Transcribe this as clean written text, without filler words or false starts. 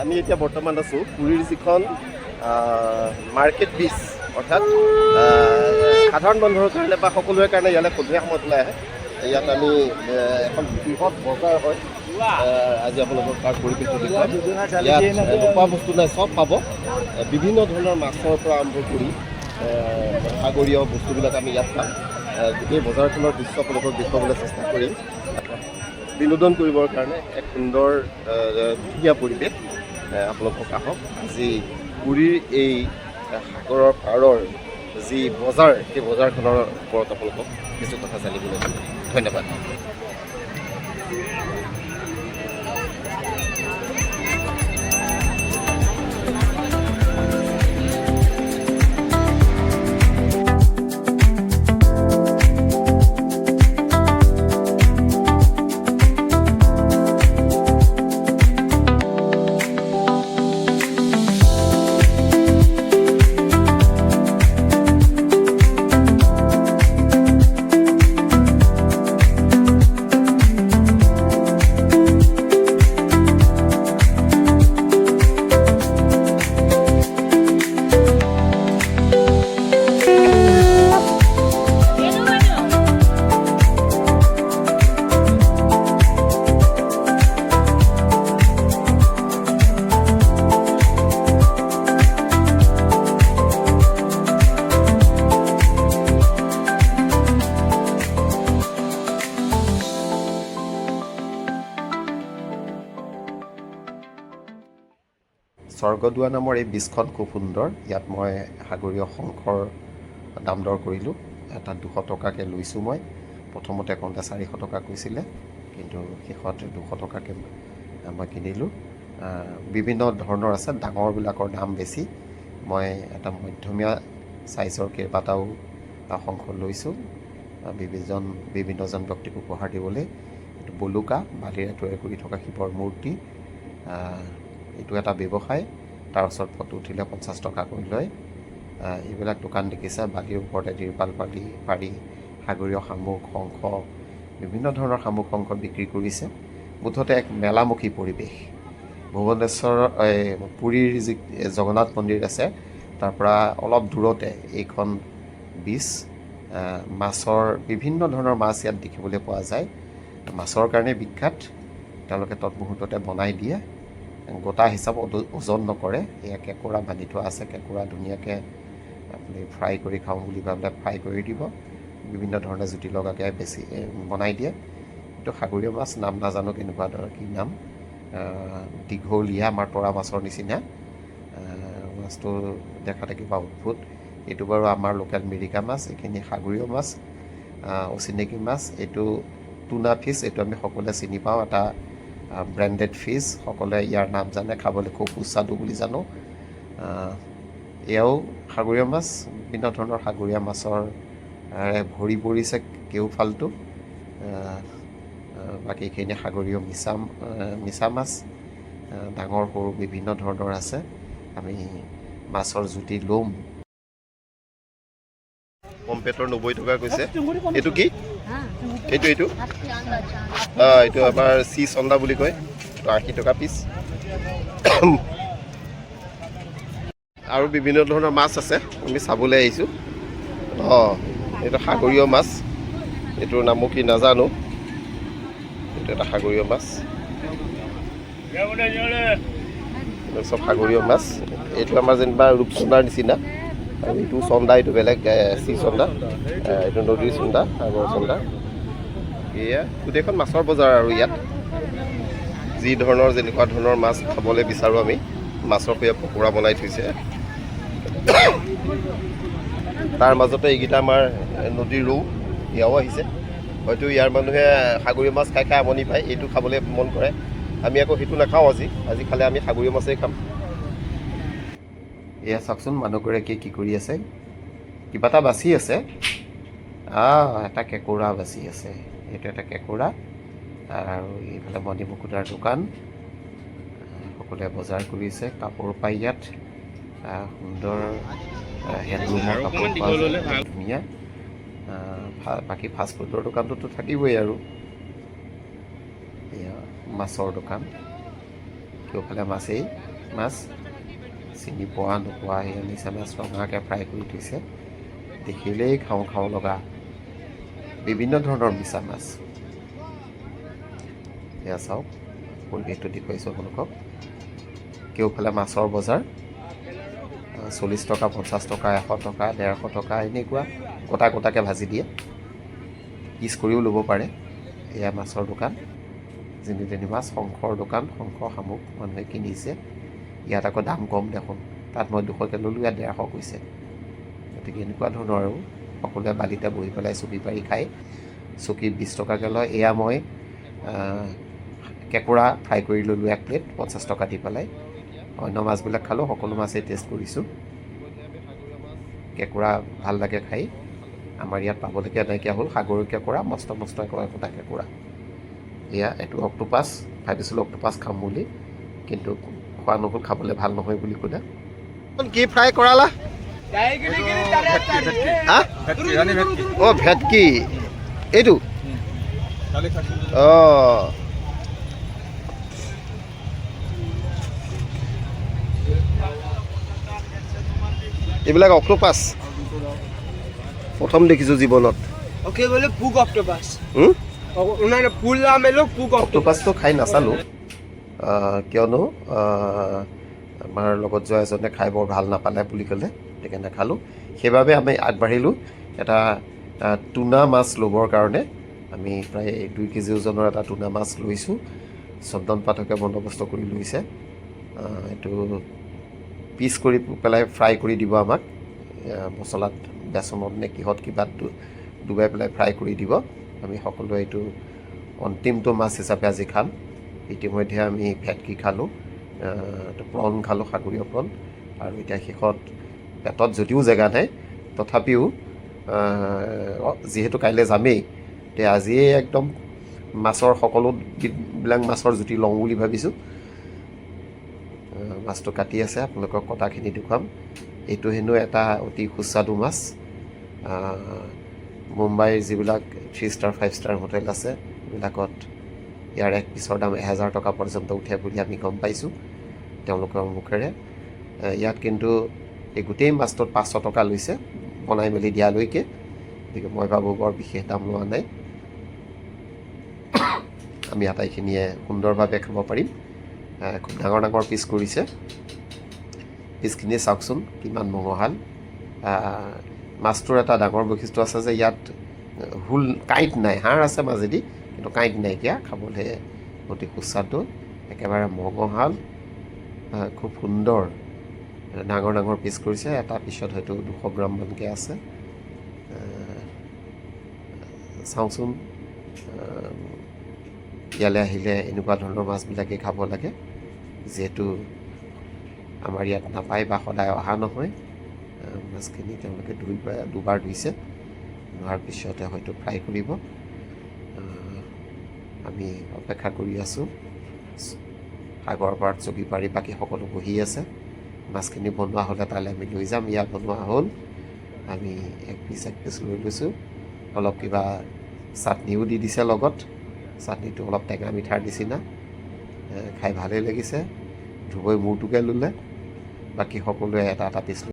আমি এতিয়া বৰ্তমান আছোঁ পুৰীৰ যিখন মাৰ্কেট বিচ, অৰ্থাৎ সাধাৰণ মানুহৰ কাৰণে বা সকলোৰে কাৰণে ইয়ালৈ সন্ধিয়া সময়ত ওলাই আহে। ইয়াত আমি এখন বৃহৎ বজাৰ হয়। আজি আপোনালোকৰ তাৰ পৰিৱেশটো দেখুৱাম। ইয়াত নোপোৱা বস্তু নাই, চব পাব। বিভিন্ন ধৰণৰ মাছৰ পৰা আৰম্ভ কৰি সাগৰীয় বস্তুবিলাক আমি ইয়াত পাম। গোটেই বজাৰখনৰ দৃশ্য আপোনালোকক দেখুৱাবলৈ চেষ্টা কৰিম। বিনোদন কৰিবৰ কাৰণে এক সুন্দৰ ধুনীয়া পৰিৱেশ। আপোনালোকক আহক, আজি পুৰীৰ এই সাগৰৰ পাৰৰ যি বজাৰ, সেই বজাৰখনৰ ওপৰত আপোনালোকক কিছু কথা জানিবলৈ দিম। ধন্যবাদ। স্বৰ্গদুৱা নামৰ এই বীজখন খুব সুন্দৰ। ইয়াত মই সাগৰীয় শংখৰ দাম দৰ কৰিলোঁ। এটাত 200 টকাকৈ লৈছোঁ মই। প্ৰথমতে কওঁতে 400 টকা কৈছিলে, কিন্তু শেষত 200 টকাকৈ মই কিনিলোঁ। বিভিন্ন ধৰণৰ আছে, ডাঙৰবিলাকৰ দাম বেছি। মই এটা মধ্যমীয়া চাইজৰ কেইবাটাও শংখ লৈছোঁ বিভিন্নজন ব্যক্তিক উপহাৰ দিবলৈ। এইটো বলুকা বালিৰে তৈয়াৰ কৰি থকা শিৱৰ মূৰ্তি। এইটো এটা ব্যৱসায়। তাৰ ওচৰত ফটো উঠিলে 50 টকাকৈ লয়। এইবিলাক দোকান দেখিছে, বালিৰ ওপৰতে তিৰপাল পাৰি সাগৰীয় শামুক, শংখ, বিভিন্ন ধৰণৰ শামুক শংখ বিক্ৰী কৰিছে। মুঠতে এক মেলামুখী পৰিৱেশ। ভুৱনেশ্বৰ পুৰীৰ যি জগন্নাথ মন্দিৰ আছে, তাৰ পৰা অলপ দূৰতে এইখন বীচ। মাছৰ বিভিন্ন ধৰণৰ মাছ ইয়াত দেখিবলৈ পোৱা যায়। মাছৰ কাৰণে বিখ্যাত। তেওঁলোকে তৎমুহূৰ্ততে বনাই দিয়ে, গোটা হিচাপত ওজন নকৰে। এয়া কেঁকোৰা বান্ধি থোৱা আছে। কেঁকোৰা ধুনীয়াকৈ আপুনি ফ্ৰাই কৰি খাওঁ বুলি ভাবিলে ফ্ৰাই কৰি দিব। বিভিন্ন ধৰণে জুতি লগাকৈ বেছি বনাই দিয়ে। এইটো সাগৰীয় মাছ, নাম নাজানো কেনেকুৱা ধৰণৰ কি নাম। দীঘলীয়া আমাৰ তৰা মাছৰ নিচিনা। মাছটো দেখাতে কিবা অদ্ভুত। এইটো বাৰু আমাৰ লোকেল মিৰিকা মাছ। এইখিনি সাগৰীয় মাছ, অচিনাকি মাছ। এইটো টুনা ফিছ। এইটো আমি সকলোৱে চিনি পাওঁ, এটা ব্ৰেণ্ডেড ফিছ। সকলোৱে ইয়াৰ নাম জানে, খাবলৈ খুব সুস্বাদু বুলি জানো। এয়াও সাগৰীয় মাছ। বিভিন্ন ধৰণৰ সাগৰীয় মাছৰ ভৰি পৰিছে কেওফালটো। বাকীখিনি সাগৰীয় মিছা মাছ, ডাঙৰ সৰু বিভিন্ন ধৰণৰ আছে। আমি মাছৰ জুতি ল'ম। পম্পেটৰ 90 টকা কৈছে। এইটো কি? এইটো এইটো আমাৰ চি চন্দা বুলি কয়। 80 টকা পিচ। আৰু বিভিন্ন ধৰণৰ মাছ আছে, আমি চাবলৈ আহিছোঁ। এইটো সাগৰীয় মাছ। এইটোৰ নামো কি নাজানো। এইটো এটা সাগৰীয় মাছ। চব সাগৰীয় মাছ। এইটো আমাৰ যেনিবা ৰূপচন্দাৰ নিচিনা, আৰু এইটো চন্দা, এইটো বেলেগ চি চন্দা। এইটো নদীৰ চন্দা, সাগৰ চন্দা। এয়া গোটেইখন মাছৰ বজাৰ। আৰু ইয়াত যি ধৰণৰ যেনেকুৱা ধৰণৰ মাছ খাবলৈ বিচাৰোঁ আমি, মাছৰ সৈতে পকোৰা বনাই থৈছে। তাৰ মাজতে এইকেইটা আমাৰ নদীৰ ৰৌ, এয়াও আহিছে। হয়তো ইয়াৰ মানুহে সাগৰীয় মাছ খাই খাই আমনি পায়, এইটো খাবলৈ মন কৰে। আমি আকৌ সেইটো নাখাওঁ। আজি খালে আমি সাগৰীয় মাছেই খাম। এয়া চাওকচোন, মানুহগৰাকীয়ে কি কৰি আছে, কিবা এটা বাচি আছে। এটা কেঁকোৰা বাচি আছে। এইটো এটা কেঁকোৰা। আৰু এইফালে মণি মুকুতাৰ দোকান। সকলোৱে বজাৰ কৰিছে। কাপোৰ পাই ইয়াত, সুন্দৰ হেণ্ডলুমৰ কাপোৰ পোৱা যায়, ধুনীয়া। বাকী ফাষ্টফুডৰ দোকানটোতো থাকিবই। আৰু এয়া মাছৰ দোকান। কেউফালে মাছেই মাছ, চিনি পোৱা নোপোৱা সেই মিছা মাছ ৰঙাকৈ ফ্ৰাই কৰি থৈছে। দেখিলেই খাওঁ খাওঁ লগা বিভিন্ন ধৰণৰ মিছা মাছ। এয়া চাওক, পৰিৱেশটো দেখুৱাইছোঁ আপোনালোকক। কেউফালে মাছৰ বজাৰ, 40 টকা, 50 টকা, 100 টকা, 150 টকা এনেকুৱা গোটা গোটাকৈ ভাজি দিয়ে। পিচ কৰিও ল'ব পাৰে। এয়া মাছৰ দোকান, যেনি তেনি মাছ, শংখৰ দোকান, শংখ শামুক মানুহে কিনিছে। ইয়াত আকৌ দাম কম দেখোন, তাত মই 200কৈ ল'লোঁ, ইয়াত 150 কৈছে। গতিকে এনেকুৱা ধৰণৰ আৰু সকলোৱে বালিতে বহি পেলাই চুপি পাৰি খায়। চকীত 20 টকাকৈ লয়। এয়া মই কেঁকুৰা ফ্ৰাই কৰি ল'লোঁ 1 প্লেট 50 টকা দি পেলাই। অন্য মাছবিলাক খালোঁ, সকলো মাছেই টেষ্ট কৰিছোঁ। কেঁকুৰা ভাল লাগে খাই। আমাৰ ইয়াত পাবলগীয়া নাইকিয়া হ'ল সাগৰৰ কেঁকুৰা, মস্ত মস্ত একোটা কেঁকুৰা। এয়া এইটো অক্টোপাছ, ভাবিছিলোঁ অক্টোপাছ খাম বুলি, কিন্তু খোৱা নহ'ল, খাবলৈ ভাল নহয় বুলি ক'লে। কি ফ্ৰাই কৰালা? অঁ, ভেটকি এইটো? অঁ, এইবিলাক অক্টোপাছ প্ৰথম দেখিছোঁ জীৱনত। অক্টোপাছটো খাই নাচালোঁ, কিয়নো আমাৰ লগত যোৱা এজনে খাই বৰ ভাল নাপালে বুলি ক'লে, গতিকে নাখালোঁ। সেইবাবে আমি আগবাঢ়িলোঁ এটা টুনা মাছ ল'বৰ কাৰণে। আমি প্ৰায় 2 কেজি ওজনৰ এটা টুনা মাছ লৈছোঁ। চন্দন পাঠকে বন্দবস্ত কৰি লৈছে। এইটো পিচ কৰি পেলাই ফ্ৰাই কৰি দিব আমাক, মছলাত, বেচনত নে কিহত কিবাত ডুবাই পেলাই ফ্ৰাই কৰি দিব। আমি সকলোৱে এইটো অন্তিমটো মাছ হিচাপে আজি খাম। ইতিমধ্যে আমি ভেটকি খালোঁ, প্ৰন খালোঁ, সাগৰীয় প্ৰন, আৰু এতিয়া শেষত পেটত যদিও জেগা নাই, তথাপিও যিহেতু কাইলৈ যামেই, এতিয়া আজিয়েই একদম মাছৰ সকলোবিলাক মাছৰ জুতি লওঁ বুলি ভাবিছোঁ। মাছটো কাটি আছে, আপোনালোকক কটাখিনি দেখুৱাম। এইটো হেনো এটা অতি সুস্বাদু মাছ। মুম্বাইৰ যিবিলাক 3 ষ্টাৰ 5 ষ্টাৰ হোটেল আছে, সেইবিলাকত ইয়াৰ এক পিচৰ দাম 1000 টকা পৰ্যন্ত উঠে বুলি আমি গম পাইছোঁ তেওঁলোকৰ মুখেৰে। ইয়াত কিন্তু এই গোটেই মাছটোত 500 টকা লৈছে বনাই মেলি দিয়ালৈকে। গতিকে মই ভাবোঁ বৰ বিশেষ দাম লোৱা নাই, আমি আটাইখিনিয়ে সুন্দৰভাৱে খাব পাৰিম। খুব ডাঙৰ ডাঙৰ পিচ কৰিছে। পিচখিনি চাওকচোন কিমান মঙহাল। মাছটোৰ এটা ডাঙৰ বৈশিষ্ট্য আছে যে ইয়াত হুল কাঁইট নাই, হাড় আছে মাজেদি, কিন্তু কাঁইট নাইকিয়া। খাবলৈ অতি সুস্বাদু, একেবাৰে মঙহাল, খুব সুন্দৰ ডাঙৰ ডাঙৰ পিচ কৰিছে। এটা পিছত হয়তো 200 গ্ৰামমানকৈ আছে। চাওঁচোন, ইয়ালৈ আহিলে এনেকুৱা ধৰণৰ মাছবিলাকেই খাব লাগে, যিহেতু আমাৰ ইয়াত নাপায় বা সদায় অহা নহয়। মাছখিনি তেওঁলোকে দুবাৰ ধুইছে, ধোৱাৰ পিছতে হয়তো ফ্ৰাই কৰিব। আমি অপেক্ষা কৰি আছোঁ। সাগৰৰ পাৰত চকী পাৰি বাকী সকলো বহি আছে। মাছখিনি বনোৱা হ'লে তালৈ আমি লৈ যাম। ইয়াত বনোৱা হ'ল, আমি এক পিচ লৈ লৈছোঁ। অলপ কিবা চাটনিও দি দিছে লগত। চাটনিটো অলপ টেঙা মিঠাৰ নিচিনা, খাই ভালেই লাগিছে। ধ্ৰুৱই মূৰটোকে ল'লে, বাকী সকলোৱে এটা এটা পিচ